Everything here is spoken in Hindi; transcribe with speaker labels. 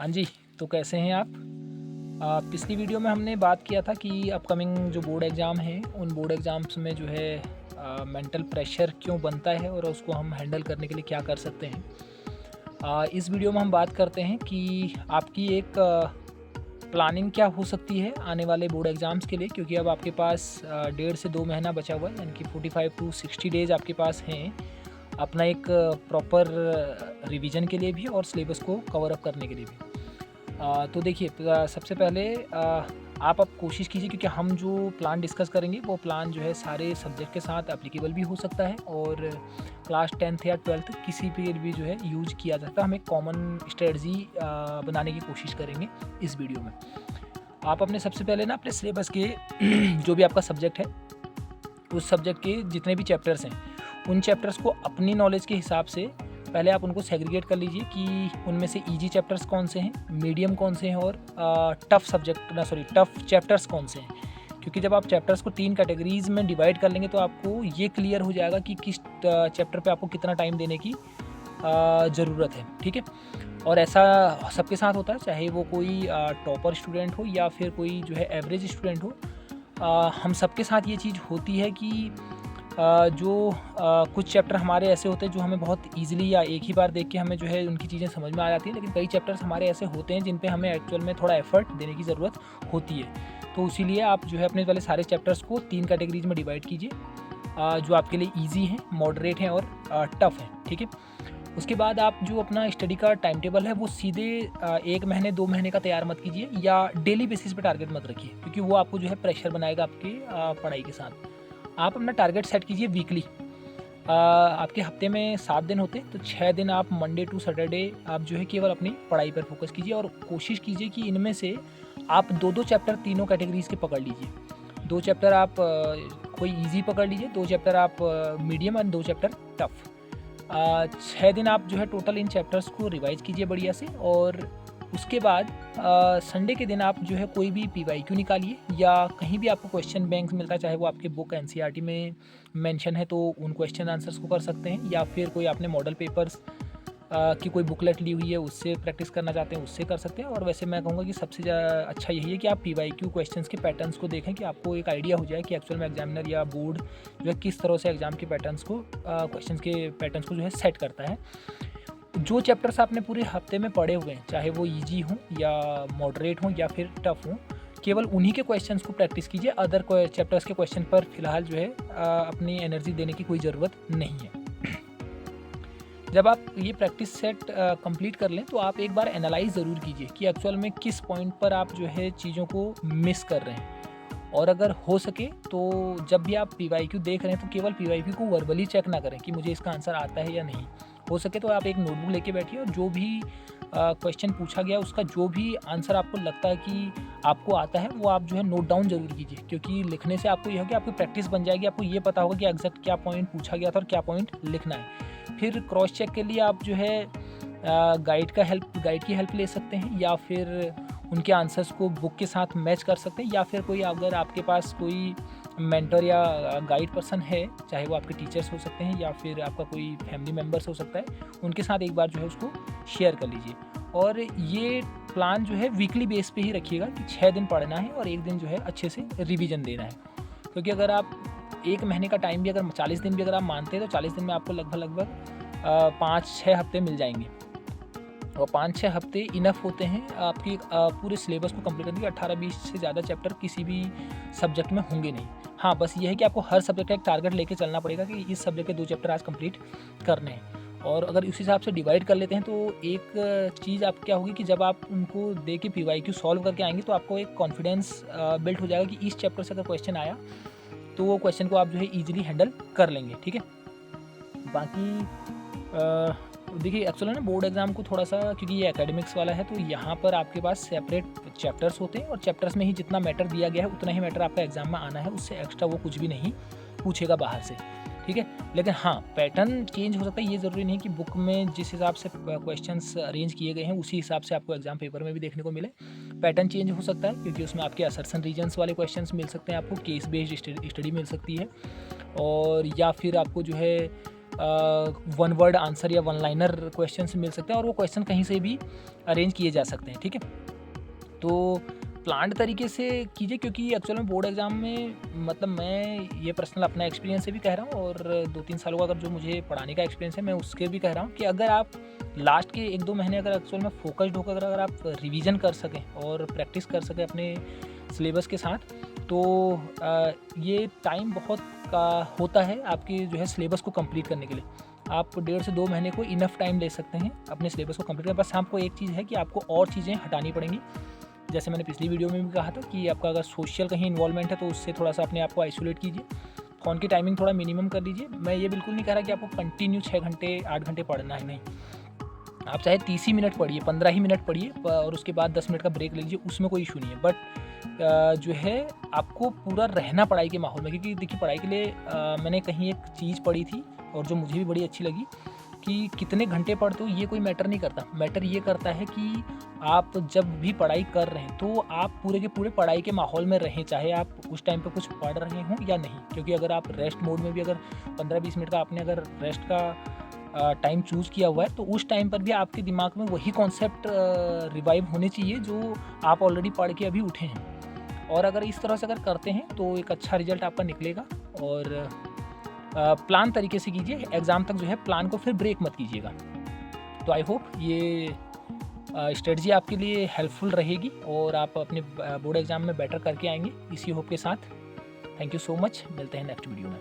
Speaker 1: हाँ जी, तो कैसे हैं आप? पिछली वीडियो में हमने बात किया था कि अपकमिंग जो बोर्ड एग्ज़ाम हैं, उन बोर्ड एग्ज़ाम्स में जो है मेंटल प्रेशर क्यों बनता है और उसको हम हैंडल करने के लिए क्या कर सकते हैं। इस वीडियो में हम बात करते हैं कि आपकी एक प्लानिंग क्या हो सकती है आने वाले बोर्ड एग्ज़ाम्स के लिए, क्योंकि अब आपके पास 1.5 से 2 महीना बचा हुआ है, यानी कि 45 टू 60 डेज़ आपके पास हैं, अपना एक प्रॉपर रिवीजन के लिए भी और सिलेबस को कवर अप करने के लिए भी। तो देखिए सबसे पहले आप अब कोशिश कीजिए, क्योंकि हम जो प्लान डिस्कस करेंगे वो प्लान जो है सारे सब्जेक्ट के साथ एप्लीकेबल भी हो सकता है और क्लास 10th या 12th किसी पे भी जो है यूज किया जाता है। हम एक कॉमन स्ट्रेटजी बनाने की कोशिश करेंगे इस वीडियो में। आप अपने सबसे पहले ना अपने सिलेबस के जो भी आपका सब्जेक्ट है, उस सब्जेक्ट के जितने भी चैप्टर्स हैं, उन चैप्टर्स को अपनी नॉलेज के हिसाब से पहले आप उनको सेग्रीगेट कर लीजिए कि उनमें से इजी चैप्टर्स कौन से हैं, मीडियम कौन से हैं और टफ़ चैप्टर्स कौन से हैं। क्योंकि जब आप चैप्टर्स को 3 कैटेगरीज़ में डिवाइड कर लेंगे तो आपको ये क्लियर हो जाएगा कि किस चैप्टर पे आपको कितना टाइम देने की ज़रूरत है, ठीक है? और ऐसा सबके साथ होता है, चाहे वो कोई टॉपर स्टूडेंट हो या फिर कोई जो है एवरेज स्टूडेंट हो। हम सबके साथ ये चीज़ होती है कि कुछ चैप्टर हमारे ऐसे होते हैं जो हमें बहुत ईज़िली या एक ही बार देख के हमें जो है उनकी चीज़ें समझ में आ जाती हैं, लेकिन कई चैप्टर्स हमारे ऐसे होते हैं जिन पे हमें एक्चुअल में थोड़ा एफ़र्ट देने की ज़रूरत होती है। तो इसीलिए आप जो है अपने वाले सारे चैप्टर्स को 3 कैटेगरीज़ में डिवाइड कीजिए, जो आपके लिए ईज़ी हैं, मॉडरेट हैं और टफ़ हैं, ठीक है? उसके बाद आप जो अपना स्टडी का टाइम टेबल है वो सीधे 1 महीने 2 महीने का तैयार मत कीजिए या डेली बेसिस पे टारगेट मत रखिए, क्योंकि वो आपको जो है प्रेशर बनाएगा आपकी पढ़ाई के साथ। आप अपना टारगेट सेट कीजिए वीकली। आपके हफ्ते में 7 दिन होते हैं, तो 6 दिन आप मंडे टू सैटरडे आप जो है केवल अपनी पढ़ाई पर फोकस कीजिए और कोशिश कीजिए कि इनमें से आप 2-2 चैप्टर तीनों कैटेगरीज़ के पकड़ लीजिए। 2 चैप्टर आप कोई ईज़ी पकड़ लीजिए, 2 चैप्टर आप मीडियम और 2 चैप्टर टफ़। 6 दिन आप जो है टोटल इन चैप्टर्स को रिवाइज़ कीजिए बढ़िया से और उसके बाद संडे के दिन आप जो है कोई भी पीवाईक्यू निकालिए या कहीं भी आपको क्वेश्चन बैंक मिलता है, चाहे वो आपके बुक एनसीईआरटी में मेंशन है तो उन क्वेश्चन आंसर्स को कर सकते हैं, या फिर कोई आपने मॉडल पेपर्स की कोई बुकलेट ली हुई है उससे प्रैक्टिस करना चाहते हैं उससे कर सकते हैं। और वैसे मैं कहूँगा कि सबसे अच्छा यही है कि आप पीवाईक्यू क्वेश्चंस के पैटर्न्स को देखें, कि आपको एक आइडिया हो जाए कि एक्चुअल में एग्जामिनर या बोर्ड जो है किस तरह से एग्जाम के पैटर्न्स को क्वेश्चंस के पैटर्न्स को जो है सेट करता है। जो चैप्टर्स आपने पूरे हफ्ते में पढ़े हुए हैं, चाहे वो ईजी हों या मॉडरेट हों या फिर टफ़ हों, केवल उन्हीं के क्वेश्चंस को प्रैक्टिस कीजिए। अदर चैप्टर्स के क्वेश्चन पर फिलहाल जो है अपनी एनर्जी देने की कोई ज़रूरत नहीं है। जब आप ये प्रैक्टिस सेट कंप्लीट कर लें तो आप एक बार एनालाइज़ ज़रूर कीजिए कि एक्चुअल में किस पॉइंट पर आप जो है चीज़ों को मिस कर रहे हैं। और अगर हो सके तो जब भी आप पीवाईक्यू देख रहे हैं तो केवल पीवाईक्यू को वर्बली चेक ना करें कि मुझे इसका आंसर आता है या नहीं। हो सके तो आप एक नोटबुक लेके बैठिए और जो भी क्वेश्चन पूछा गया उसका जो भी आंसर आपको लगता है कि आपको आता है वो आप जो है नोट डाउन ज़रूर कीजिए, क्योंकि लिखने से आपको यह है कि आपकी प्रैक्टिस बन जाएगी, आपको ये पता होगा कि एग्जैक्ट क्या पॉइंट पूछा गया था और क्या पॉइंट लिखना है। फिर क्रॉस चेक के लिए आप जो है गाइड की हेल्प ले सकते हैं या फिर उनके आंसर्स को बुक के साथ मैच कर सकते हैं, या फिर कोई अगर आपके पास कोई मेंटर या गाइड पर्सन है, चाहे वो आपके टीचर्स हो सकते हैं या फिर आपका कोई फैमिली मेम्बर्स हो सकता है, उनके साथ एक बार जो है उसको शेयर कर लीजिए। और ये प्लान जो है वीकली बेस पे ही रखिएगा कि 6 दिन पढ़ना है और 1 दिन जो है अच्छे से रिवीजन देना है। क्योंकि अगर आप 1 महीने का टाइम भी अगर 40 दिन भी अगर आप मानते हैं तो 40 दिन में आपको लगभग 5-6 हफ्ते मिल जाएंगे और 5-6 हफ्ते इनफ होते हैं आपकी पूरे सिलेबस को कंप्लीट करने के। 18-20 से ज़्यादा चैप्टर किसी भी सब्जेक्ट में होंगे नहीं। हाँ, बस ये है कि आपको हर सब्जेक्ट का एक टारगेट लेके चलना पड़ेगा कि इस सब्जेक्ट के 2 चैप्टर आज कंप्लीट करने हैं। और अगर उस हिसाब से डिवाइड कर लेते हैं तो एक चीज़ आप क्या होगी कि जब आप उनको दे के पीवाईक्यू सॉल्व करके आएंगे तो आपको एक कॉन्फिडेंस बिल्ड हो जाएगा कि इस चैप्टर से अगर क्वेश्चन आया तो वो क्वेश्चन को आप जो है ईजिली हैंडल कर लेंगे, ठीक है। बाकी देखिए एक्चुअली ना बोर्ड एग्ज़ाम को थोड़ा सा, क्योंकि ये एकेडमिक्स वाला है तो यहाँ पर आपके पास सेपरेट चैप्टर्स होते हैं और चैप्टर्स में ही जितना मैटर दिया गया है उतना ही मैटर आपका एग्ज़ाम में आना है, उससे एक्स्ट्रा वो कुछ भी नहीं पूछेगा बाहर से, ठीक है। लेकिन हाँ, पैटर्न चेंज हो सकता है, ये ज़रूरी नहीं कि बुक में जिस हिसाब से क्वेश्चंस अरेंज किए गए हैं उसी हिसाब से आपको एग्जाम पेपर में भी देखने को मिले। पैटर्न चेंज हो सकता है क्योंकि उसमें आपके असर्शन रीजन्स वाले क्वेश्चंस मिल सकते हैं, आपको केस बेस्ड स्टडी मिल सकती है, और या फिर आपको जो है वन वर्ड आंसर या वन लाइनर क्वेश्चन मिल सकते हैं, और वो क्वेश्चन कहीं से भी अरेंज किए जा सकते हैं, ठीक है। तो प्लान्ड तरीके से कीजिए, क्योंकि एक्चुअल में बोर्ड एग्ज़ाम में मतलब मैं ये पर्सनल अपना एक्सपीरियंस से भी कह रहा हूँ, और 2-3 सालों का अगर जो मुझे पढ़ाने का एक्सपीरियंस है मैं उसके भी कह रहा हूँ कि अगर आप लास्ट के 1-2 महीने अगर एक्चुअल में फोकस्ड होकर अगर आप रिवीजन कर सकें और प्रैक्टिस कर सकें अपने सिलेबस के साथ, तो ये टाइम बहुत होता है आपके जो है सिलेबस को कंप्लीट करने के लिए। आप 1.5 से 2 महीने को इनफ टाइम ले सकते हैं अपने सिलेबस को कंप्लीट करने। बस आपको एक चीज़ है कि आपको और चीज़ें हटानी पड़ेंगी। जैसे मैंने पिछली वीडियो में भी कहा था कि आपका अगर सोशल कहीं इन्वॉल्वमेंट है तो उससे थोड़ा सा अपने आप को आइसोलेट कीजिए। फ़ोन की टाइमिंग थोड़ा मिनिमम कर लीजिए। मैं ये बिल्कुल नहीं कह रहा कि आपको कंटिन्यू 6 घंटे 8 घंटे पढ़ना है, नहीं। आप चाहे 30 ही मिनट पढ़िए, 15 ही मिनट पढ़िए और उसके बाद 10 मिनट का ब्रेक ले लीजिए, उसमें कोई इशू नहीं है। बट जो है आपको पूरा रहना पढ़ाई के माहौल में, क्योंकि देखिए पढ़ाई के लिए मैंने कहीं एक चीज़ पढ़ी थी और जो मुझे भी बड़ी अच्छी लगी कि कितने घंटे पढ़ते हो ये कोई मैटर नहीं करता। मैटर ये करता है कि आप जब भी पढ़ाई कर रहे हैं तो आप पूरे के पूरे पढ़ाई के माहौल में रहें, चाहे आप उस टाइम पे कुछ पढ़ रहे हों या नहीं। क्योंकि अगर आप रेस्ट मोड में भी अगर 15-20 मिनट का आपने अगर रेस्ट का टाइम चूज़ किया हुआ है, तो उस टाइम पर भी आपके दिमाग में वही कॉन्सेप्ट रिवाइव होने चाहिए जो आप ऑलरेडी पढ़ के अभी उठे हैं। और अगर इस तरह से अगर करते हैं तो एक अच्छा रिजल्ट आपका निकलेगा। और प्लान तरीके से कीजिए, एग्ज़ाम तक जो है प्लान को फिर ब्रेक मत कीजिएगा। तो आई होप ये स्ट्रेटजी आपके लिए हेल्पफुल रहेगी और आप अपने बोर्ड एग्ज़ाम में बेटर करके आएंगे इसी होप के साथ। थैंक यू सो मच, मिलते हैं नेक्स्ट वीडियो में।